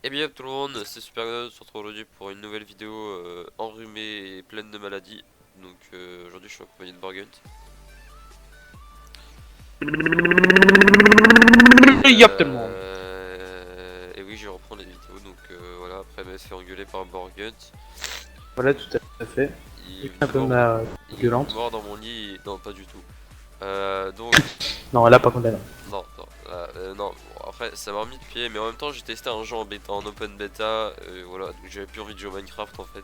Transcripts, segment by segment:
Et bien tout le monde, c'est Supergod, on se retrouve aujourd'hui pour une nouvelle vidéo enrhumée et pleine de maladies. Donc aujourd'hui je suis accompagné de Borgunt. Yop tout le monde. Et oui, je vais reprendre les vidéos, donc voilà, après m'être fait engueuler par Borgunt. Voilà, tout à fait. Il est Un peu mort, il est violente. mort dans mon lit, non pas du tout. Donc, Non, là, par contre, là, non. non, bon, après ça m'a remis de pied, mais en même temps j'ai testé un jeu en bêta, en open bêta, voilà, donc j'avais plus envie de jouer au Minecraft en fait.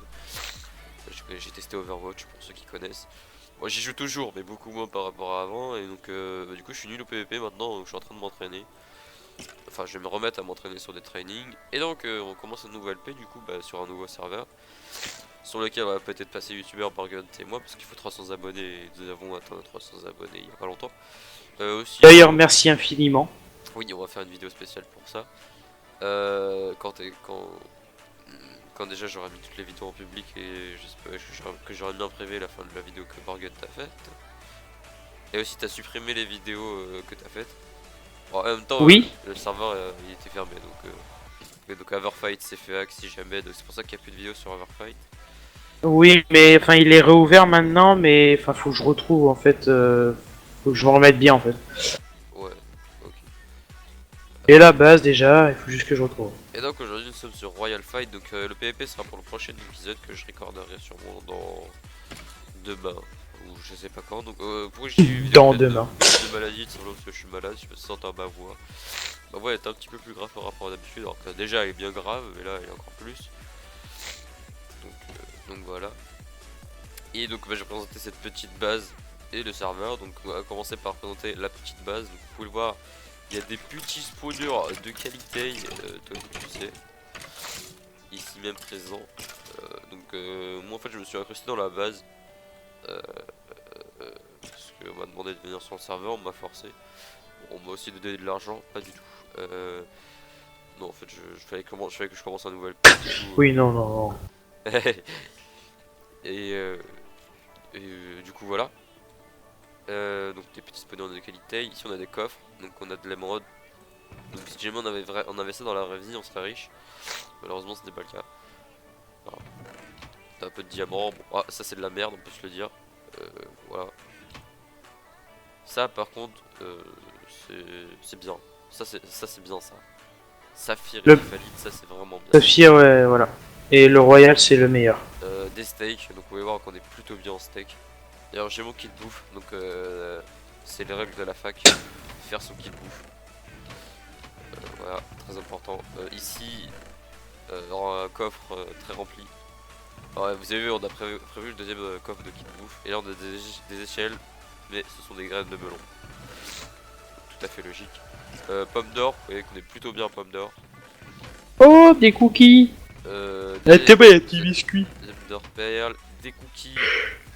J'ai testé Overwatch pour ceux qui connaissent. Moi j'y joue toujours, mais beaucoup moins par rapport à avant, et donc du coup je suis nul au PvP maintenant, donc je suis en train de m'entraîner. Enfin je vais me remettre à m'entraîner sur des trainings, et donc on commence un nouveau LP du coup sur un nouveau serveur. Sur lequel on va peut-être passer youtubeur Borgunt et moi, parce qu'il faut 300 abonnés, et nous avons atteint 300 abonnés il y a pas longtemps. Aussi, D'ailleurs, merci infiniment. oui, on va faire une vidéo spéciale pour ça. Quand déjà j'aurai mis toutes les vidéos en public et j'espère que j'aurai mis en privé la fin de la vidéo que Borgunt t'a faite. Et aussi t'as supprimé les vidéos que t'as faites. Bon, en même temps Oui. le serveur il était fermé donc Everfight s'est fait hack si jamais, donc c'est pour ça qu'il n'y a plus de vidéos sur Everfight. Oui, mais enfin, il est réouvert maintenant, mais enfin, faut que je retrouve en fait. Faut que je me remette bien en fait. Ouais, ok. Et la base déjà, il faut juste que je retrouve. Et donc aujourd'hui nous sommes sur Royal Fight, donc le PvP sera pour le prochain épisode que je recorderai sûrement dans demain ou je sais pas quand. Donc pourquoi j'ai eu une vidéo Dans pleine demain. de maladies tout simplement parce que je suis malade, je me sens à ma voix. Ma voix est un petit peu plus grave par rapport à d'habitude, alors que déjà elle est bien grave, mais là elle est encore plus. Donc voilà. Et donc je vais présenter cette petite base et le serveur. Donc on va commencer par présenter la petite base. Donc, vous pouvez le voir, il y a des petits spawners de qualité, toi tu sais, ici même présent. Moi en fait je me suis incrusté dans la base parce qu'on m'a demandé de venir sur le serveur, on m'a forcé. Bon, on m'a aussi donné de l'argent, pas du tout. Non en fait je fallait que je commence un nouvel Oui, non, non, non. et, du coup voilà. Donc des petits spawners de qualité. Ici on a des coffres, donc on a de l'émeraude. Donc si jamais on avait ça dans la vraie vie, on serait riche. Malheureusement ce n'est pas le cas. Voilà. T'as un peu de diamants. Bon, ah, ça c'est de la merde, on peut se le dire. Voilà. Ça par contre, c'est bien. Ça c'est bien ça. Saphir et Le Nephalite, ça c'est vraiment bien. Saphir, ouais, voilà. Et le Royal, c'est le meilleur. Des steaks, donc vous pouvez voir qu'on est plutôt bien en steak. D'ailleurs j'ai mon kit bouffe, donc c'est les règles de la fac. Faire son kit bouffe. Voilà, très important. Ici, dans un coffre très rempli. Alors, vous avez vu, on a prévu le deuxième coffre de kit bouffe. Et là, on a des échelles, mais ce sont des graines de melon. Tout à fait logique. Pomme d'or, vous voyez qu'on est plutôt bien pomme d'or. Oh, des cookies. T'es pas, des petits biscuits. Des pommes d'or perles, des cookies.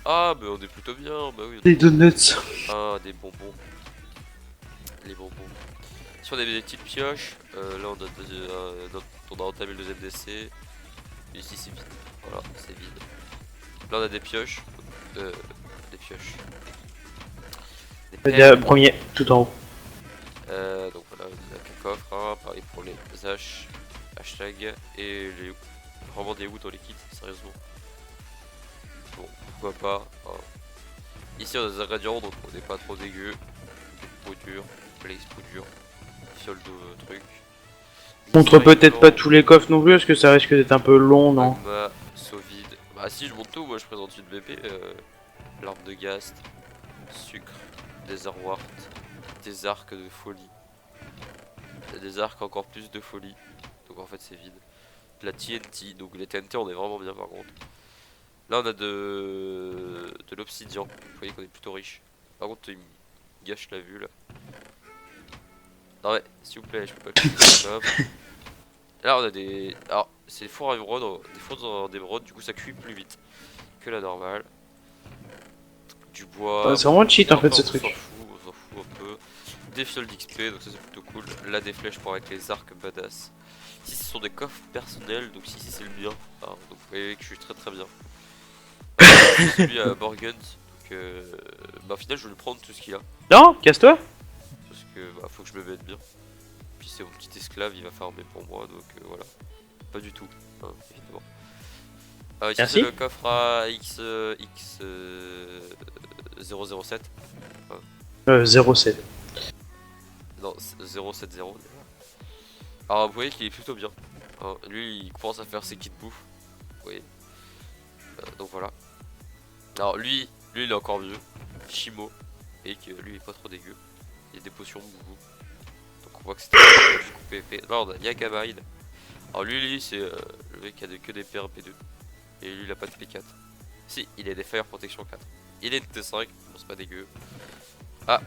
Ah, bah on est plutôt bien. Bah oui. Des donuts. Ah, des bonbons. Les bonbons. Si on avait des petites pioches, là on a entamé le deuxième décès. Ici c'est vide. Voilà, c'est vide. Là on a des pioches. Des pioches. Des pelles. Premier, tout en haut. Donc voilà, un coffre, hein, pareil pour les hashtag et les vraiment des dans les kits, sérieusement. Bon, pourquoi pas. Hein. Ici on a des ingrédients, donc on n'est pas trop dégueu. Des poudures, blaze poudure, fiole de truc. Montre peut-être pas tous les coffres non plus, parce que ça risque d'être un peu long, non? Magma, Sovide. Bah si je monte tout, moi je présente une BP. L'arme de Gast, sucre, des Wart, des arcs de folie. Des arcs encore plus de folie. Donc en fait c'est vide. De la TNT, donc les TNT on est vraiment bien par contre. Là on a de l'obsidian. Vous voyez qu'on est plutôt riche. Par contre il me gâche la vue là. Non mais s'il vous plaît, je peux pas le là on a des... Alors c'est des fours à émeraude, des fours d'émeraude, du coup ça cuit plus vite que la normale. Du bois... C'est vraiment cheat en fait ce on truc. s'en fout un peu. Des fioles d'XP, donc ça c'est plutôt cool. Là des flèches pour avec les arcs badass. Ici ce sont des coffres personnels, donc ici c'est le mien. Hein, donc vous voyez que je suis très bien. Celui à Borgunt, donc bah au final je vais lui prendre tout ce qu'il a. Non, casse-toi. Parce que bah faut que je me mette bien. Puis c'est mon petit esclave, il va farmer pour moi, donc voilà. Pas du tout, hein, évidemment. Ici Merci. c'est le coffre à X 007. 0,7. Non, 070 déjà. Alors vous voyez qu'il est plutôt bien. Hein, lui il commence à faire ses kits de bouffe. Vous voyez. Donc voilà. Alors lui il est encore mieux. Shimo. Et que lui il est pas trop dégueu. Il y a des potions boubou. Donc on voit que c'était du coup PvP. Là on a Yagamaid. Alors lui c'est le mec qui a que des PRP2. Et lui il a pas de P4. Si, il a des Fire Protection 4. Il est de T5, bon c'est pas dégueu. Ah,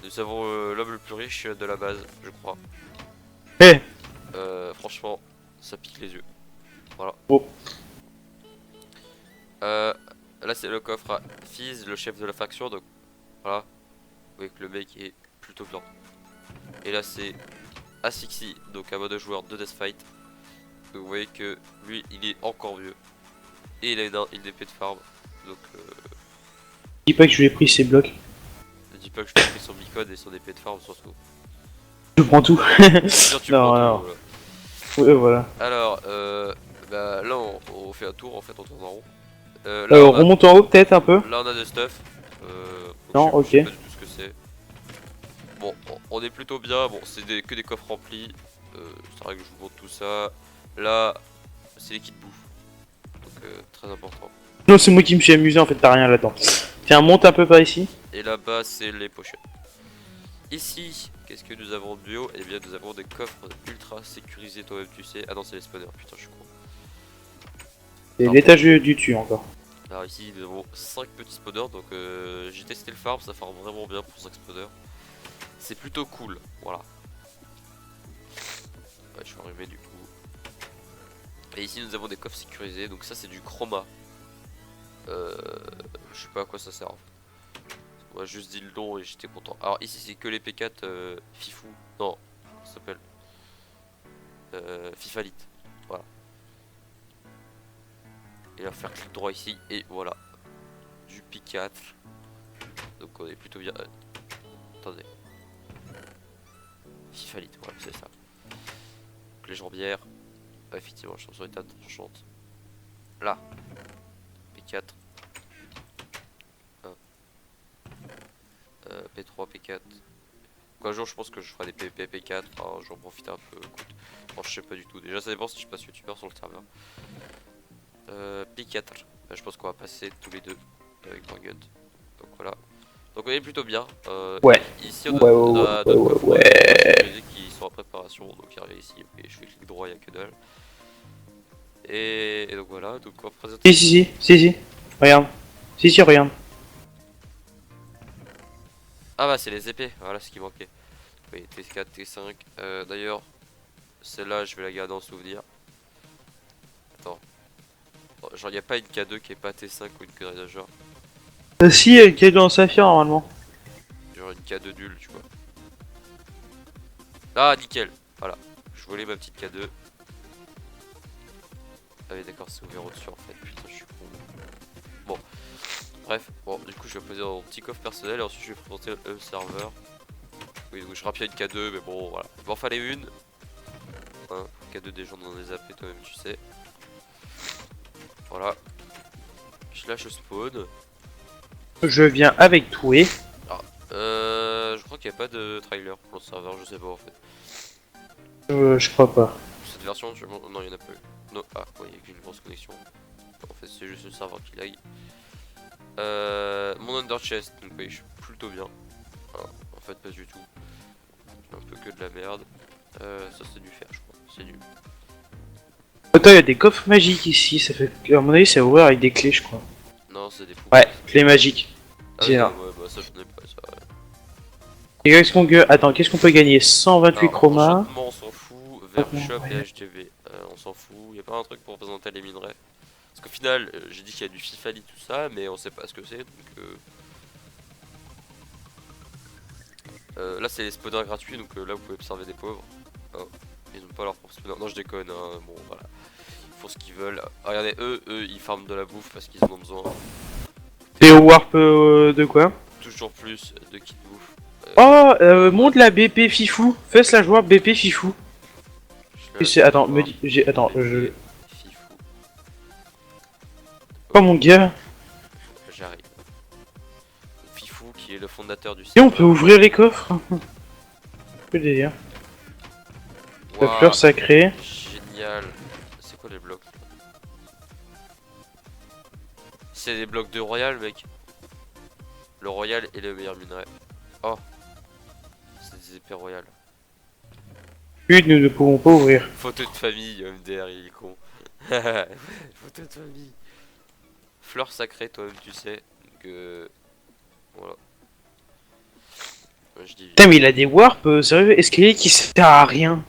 nous avons l'homme le plus riche de la base, je crois. Eh. Franchement, ça pique les yeux. Voilà. Oh. Là c'est le coffre à Fizz, le chef de la faction, donc voilà. Vous voyez que le mec est plutôt bien. Et là c'est Asixi, donc un mode joueur de Deathfight. Donc vous voyez que lui il est encore mieux. Et il a une épée de farm. Donc Dis pas que je lui ai pris ses blocs. ne dis pas que je t'ai pris son bicode et son épée de farm surtout. Je prends tout. Bien, tu Non, prends tout, non. voilà. Ouais, voilà. Alors, bah, là on fait un tour en fait, on tourne en rond. Là, On remonte en haut peut-être un peu. là on a des stuff. Non, je sais ok. pas du tout ce que c'est. Bon, on est plutôt bien. Bon, c'est que des coffres remplis. C'est vrai que je vous montre tout ça. Là, c'est les kits de bouffe. Donc, très important. Non, c'est moi qui me suis amusé en fait, t'as rien là-dedans. Tiens, monte un peu par ici. Et là-bas, c'est les potions. Ici, qu'est-ce que nous avons de bio? Eh bien, nous avons des coffres ultra sécurisés, toi-même tu sais. Ah non, c'est les spawners, putain, je suis con. C'est Non. l'étage du dessus encore. Alors ici nous avons 5 petits spawners, donc j'ai testé le farm, ça farm vraiment bien pour 5 spawners. C'est plutôt cool, voilà. Ouais, je suis arrivé du coup. Et ici nous avons des coffres sécurisés, donc ça c'est du chroma. Je sais pas à quoi ça sert. On m'a juste dit le nom et j'étais content. Alors ici c'est que les P4 Fifou, non, ça s'appelle Fifalite, voilà. Et là faire clic droit ici et voilà. Du P4. Donc on est plutôt bien. Attendez. Fifalite, voilà, c'est ça. Donc les jambières. Ah, effectivement, je suis sur une table tranchante. Là. P4. P3, P4. Donc un jour je pense que je ferai des PvP P4. Enfin, j'en profite un peu. Écoute. Bon, je sais pas du tout. Déjà ça dépend si je passe youtubeur sur le serveur. P4. Je pense qu'on va passer tous les deux avec Morgan. Donc voilà. Donc on est plutôt bien. Ouais. Ici on a d'autres coffres qui sont en préparation. Donc il y a ici, ok, je fais clic droit, il n'y a que dalle. Et donc voilà, donc on va présenter. Si. Regarde. Si, regarde. Ah bah c'est les épées, voilà ce qui manquait. Oui, T4, T5. D'ailleurs, celle-là je vais la garder en souvenir. Attends. Genre il a pas une K2 qui est pas T5 ou une connerie de genre. Si, elle est dans Saphir normalement. Genre une K2 nulle, tu vois. Ah nickel, voilà. Je volais ma petite K2. Ah oui d'accord, c'est ouvert au-dessus en fait, putain je suis con. Bon, bref, bon du coup je vais poser dans mon petit coffre personnel et ensuite je vais présenter le serveur. Oui donc je rappelle une K2 mais bon voilà, il m'en fallait une. Hein, K2 des gens dans les AP toi-même tu sais. Voilà. Je lâche spawn. Je viens avec toi. Je crois qu'il n'y a pas de trailer pour le serveur, je sais pas en fait. Je crois pas. Cette version, non, il y en a pas eu. Non, ah, ouais, il y a qu'une grosse connexion. En fait, c'est juste le serveur qui lag. Mon under chest, donc oui, je suis plutôt bien. Enfin, en fait, pas du tout. Un peu que de la merde. Ça, c'est du fer, je crois. C'est nul. Attends, il y a des coffres magiques ici. Ça fait. À mon avis, c'est ouvert avec des clés, je crois. Non, c'est des poupées. Ouais, clés magiques. Ah, c'est là. ouais, bah ça, je n'ai pas ça. Ouais. Et qu'est-ce qu'on peut gagner? 128 Alors, chromas. enchantement, on s'en fout. Verb shop Ouais. et HDV, on s'en fout. Y a pas un truc pour représenter les minerais. Parce qu'au final, j'ai dit qu'il y a du Fifali tout ça, mais on sait pas ce que c'est. Donc, là, c'est les spawners gratuits, donc là, vous pouvez observer des pauvres. Oh, ils ont pas leur propre spawner. Non, je déconne. Hein. Bon, voilà. Ils font ce qu'ils veulent. Ah, regardez, eux, ils farment de la bouffe parce qu'ils en ont besoin. Et au warp de quoi? toujours plus de kit bouffe. Oh, monte la BP Fifou. Fais la joueur BP Fifou. Attends, me dis. Attends, je. Fifou. Oh mon gars. J'arrive. Fifou qui est le fondateur du Et on serveur. peut ouvrir les coffres. Que délire. La Waouh, fleur sacrée. génial. C'est quoi les blocs? C'est des blocs de royal, mec. Le royal est le meilleur minerai. Oh, c'est des épées royales. Puis nous ne pouvons pas ouvrir. Photo de famille, MDR, il est con. Photo de famille. Fleur sacrée, toi-même, tu sais. Que. Voilà. Moi, je dis. Putain, mais il a des warps, sérieux, escalier qui sert à rien.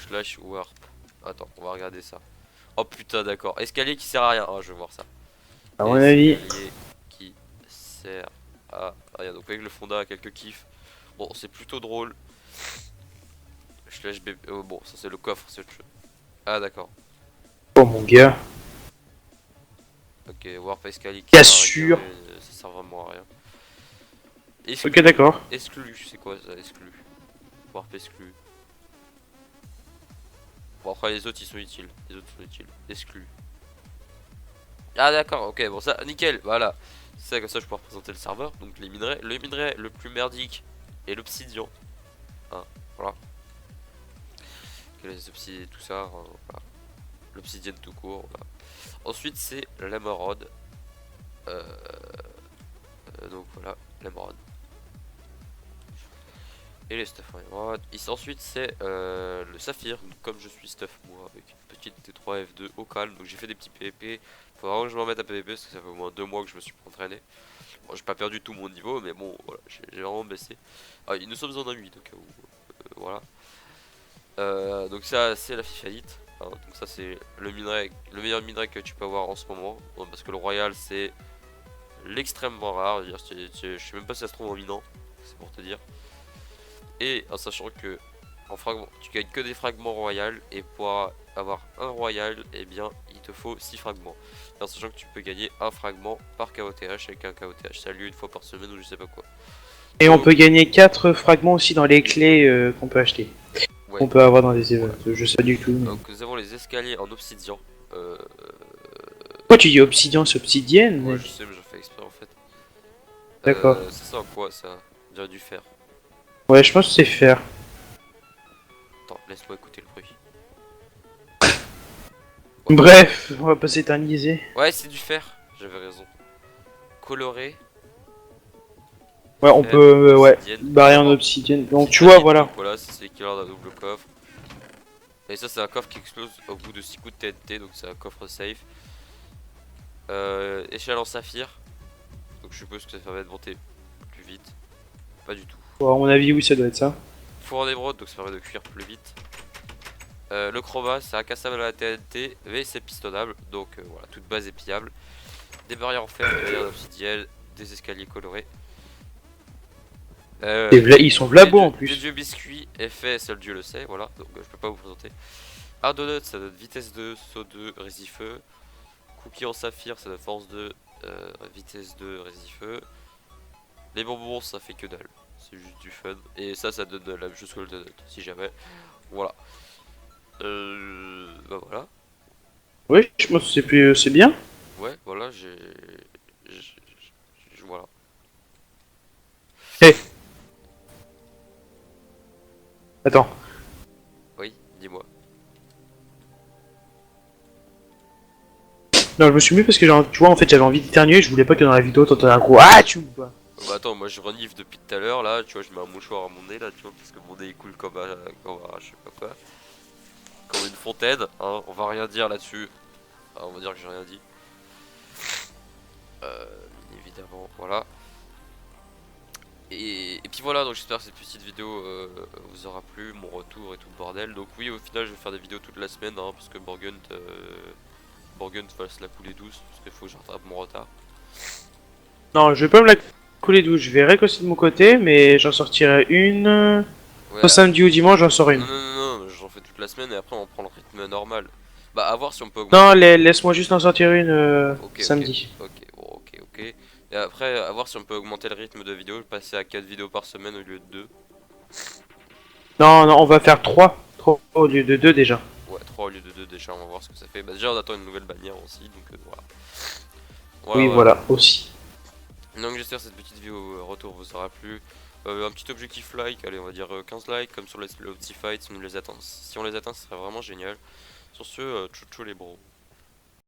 Slash warp. Attends, on va regarder ça. Oh putain, d'accord. Escalier qui sert à rien. Oh, je veux voir ça. À mon avis. Escalier qui sert à rien. Donc, avec le fonda, quelques kiffs. Bon, c'est plutôt drôle. Slash bébé. Oh, bon, ça c'est le coffre, c'est autre chose. Ah, d'accord. Oh mon gars. Ok, warp escalier qui Bien sert à sûr. rien, ça sert vraiment à rien. Ok, d'accord. Exclu, c'est quoi ça, exclu? Warp exclu. Bon, après les autres ils sont utiles. Les autres sont utiles. Exclu. Ah d'accord, ok, bon ça, nickel, voilà. C'est ça, comme ça je peux représenter le serveur. Donc les minerais, le minerai le plus merdique est l'obsidian. Hein, voilà. Les obsidiens, tout ça, hein, voilà. L'obsidienne tout court, voilà. Ensuite c'est l'émeraude. Donc voilà, l'émeraude. Et les stuff en émeraude. Ensuite c'est le saphir. Donc, comme je suis stuff moi avec une petite T3 F2 au calme, donc j'ai fait des petits PVP. Faut vraiment que je me remette à PVP parce que ça fait au moins 2 mois que je me suis pas entraîné. Bon, j'ai pas perdu tout mon niveau, mais bon, voilà, j'ai vraiment baissé. Ah, nous sommes en A8, donc voilà. Donc ça c'est la fifalite. Hein, donc ça c'est le minerai, le meilleur minerai que tu peux avoir en ce moment. Bon, parce que le royal c'est l'extrêmement rare. Je sais même pas si ça se trouve en minant, c'est pour te dire. Et en sachant que en fragment, tu gagnes que des fragments royal, et pour avoir un royal, eh bien il te faut 6 fragments. Et en sachant que tu peux gagner un fragment par KOTH, avec un KOTH ça a lieu une fois par semaine ou je sais pas quoi. Et donc, on peut gagner 4 fragments aussi dans les clés qu'on peut acheter. ouais. Qu'on peut avoir dans des events. Je sais pas du tout. Mais... Donc nous avons les escaliers en obsidian. Pourquoi tu dis obsidian, c'est obsidienne? Ouais, Mec. je sais, mais j'en fais exprès en fait. D'accord. C'est ça en quoi ça? On dirait du fer. Ouais, je pense que c'est faire. Attends, laisse-moi écouter le bruit. Bref, on va pas s'éterniser. Ouais, c'est du fer, j'avais raison. Coloré. Ouais, on peut, ouais, obsidienne. barrer en obsidienne. Donc tu vois, voilà. Donc, voilà, c'est l'équivalent d'un double coffre. Et ça, c'est un coffre qui explose au bout de 6 coups de TNT, donc c'est un coffre safe. Échelle en saphir. Donc je suppose que ça permet de monter plus vite. Pas du tout. Bon, à mon avis, oui, ça doit être ça. Four en émeraude, donc ça permet de cuire plus vite. Le chroma, c'est incassable à la TNT, mais c'est pistonnable, donc voilà, toute base est pillable. Des barrières en fer, des barrières d'obsidienne, des escaliers colorés. Ils sont beaux en Des plus. dieux biscuits, effet, seul Dieu le sait, voilà, donc je peux pas vous présenter. Un donut, ça donne vitesse 2, saut 2, résifeu. Cookie en saphir, ça donne force 2, vitesse 2, résifeu. Les bonbons, ça fait que dalle, c'est juste du fun. Et ça donne la même chose que le donut, si jamais. Voilà. Bah voilà. Oui, je pense que c'est bien. Ouais, voilà, voilà. Hé. Attends. Oui, dis-moi. Non, je me suis mis parce que tu vois, en fait, j'avais envie d'éternuer, je voulais pas que dans la vidéo t'entends un gros ah tu vois. Bah attends, moi je renifle depuis tout à l'heure là, tu vois, je mets un mouchoir à mon nez là, tu vois, parce que mon nez il coule comme je sais pas quoi. Comme une fontaine, hein, on va rien dire là-dessus. Ah, on va dire que j'ai rien dit. Évidemment, voilà. Et puis voilà, donc j'espère que cette petite vidéo vous aura plu, mon retour et tout le bordel. Donc oui, au final je vais faire des vidéos toute la semaine, hein, parce que Borgund va se la couler douce, parce qu'il faut que je rattrape mon retard. Non, je vais pas me la couler douce, je vais récoster de mon côté, mais j'en sortirai une. Ouais, Au samedi ou dimanche, j'en sors une. non, j'en fais toute la semaine et après on prend le rythme normal. Bah à voir si on peut Non, augmenter. laisse-moi juste en sortir une Ok, samedi. ok, bon, ok, Et après, à voir si on peut augmenter le rythme de vidéo, passer à 4 vidéos par semaine au lieu de 2. Non, non, on va faire 3 3 au lieu de 2 déjà. Ouais, 3 au lieu de 2 déjà, on va voir ce que ça fait. Bah déjà on attend une nouvelle bannière aussi, donc voilà. Voilà, Oui, voilà. voilà, aussi. Donc j'espère que cette petite vidéo retour vous aura plu. Un petit objectif like, allez on va dire 15 likes comme sur les Opti Fight si on les atteint. Si on les atteint ce serait vraiment génial. Sur ce, tchou tchou les bros.